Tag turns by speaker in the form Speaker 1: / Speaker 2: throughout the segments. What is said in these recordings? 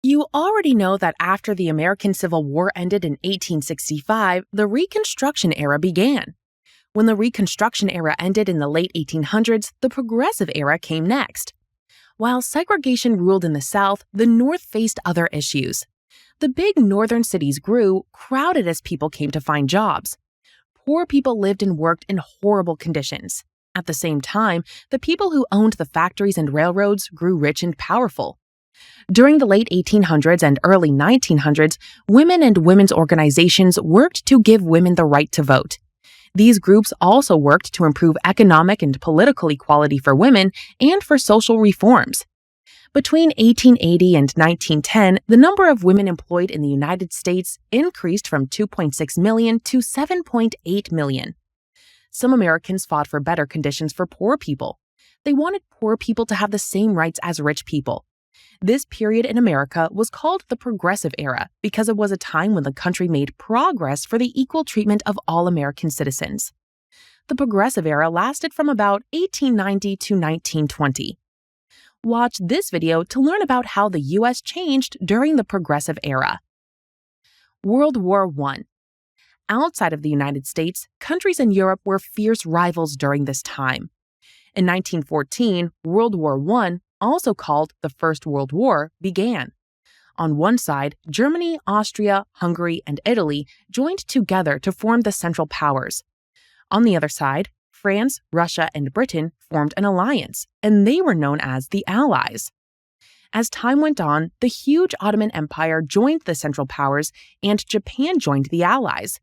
Speaker 1: You already know that after the American Civil War ended in 1865, the Reconstruction era began. When the Reconstruction era ended in the late 1800s, the Progressive era came next. While segregation ruled in the South, the North faced other issues. The big northern cities grew, crowded as people came to find jobs. Poor people lived and worked in horrible conditions. At the same time, the people who owned the factories and railroads grew rich and powerful. During the late 1800s and early 1900s, women and women's organizations worked to give women the right to vote. These groups also worked to improve economic and political equality for women and for social reforms. Between 1880 and 1910, the number of women employed in the United States increased from 2.6 million to 7.8 million. Some Americans fought for better conditions for poor people. They wanted poor people to have the same rights as rich people. This period in America was called the Progressive Era because it was a time when the country made progress for the equal treatment of all American citizens. The Progressive Era lasted from about 1890 to 1920. Watch this video to learn about how the U.S. changed during the Progressive Era. World War I. Outside of the United States, countries in Europe were fierce rivals during this time. In 1914, World War I, also called the First World War, began. On one side, Germany, Austria, Hungary, and Italy joined together to form the Central Powers. On the other side, France, Russia, and Britain formed an alliance, and they were known as the Allies. As time went on, the huge Ottoman Empire joined the Central Powers, and Japan joined the Allies.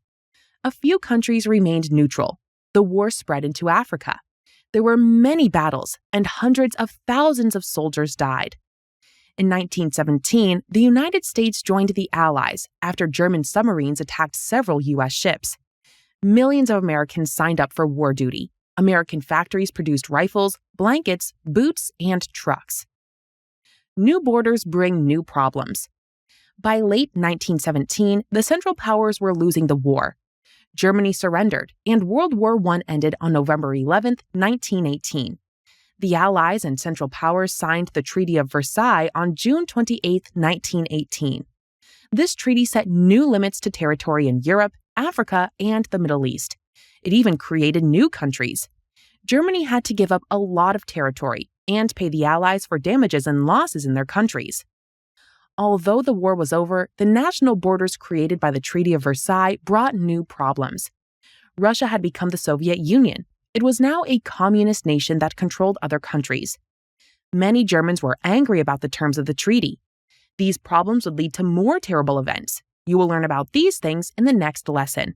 Speaker 1: A few countries remained neutral. The war spread into Africa. There were many battles, and hundreds of thousands of soldiers died. In 1917, the United States joined the Allies after German submarines attacked several U.S. ships. Millions of Americans signed up for war duty. American factories produced rifles, blankets, boots, and trucks. New borders bring new problems. By late 1917, the Central Powers were losing the war. Germany surrendered, and World War I ended on November 11, 1918. The Allies and Central Powers signed the Treaty of Versailles on June 28, 1918. This treaty set new limits to territory in Europe, Africa, and the Middle East. It even created new countries. Germany had to give up a lot of territory and pay the Allies for damages and losses in their countries. Although the war was over, the national borders created by the Treaty of Versailles brought new problems. Russia had become the Soviet Union. It was now a communist nation that controlled other countries. Many Germans were angry about the terms of the treaty. These problems would lead to more terrible events. You will learn about these things in the next lesson.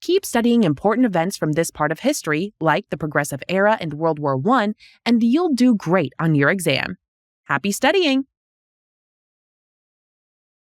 Speaker 1: Keep studying important events from this part of history, like the Progressive Era and World War I, and you'll do great on your exam. Happy studying!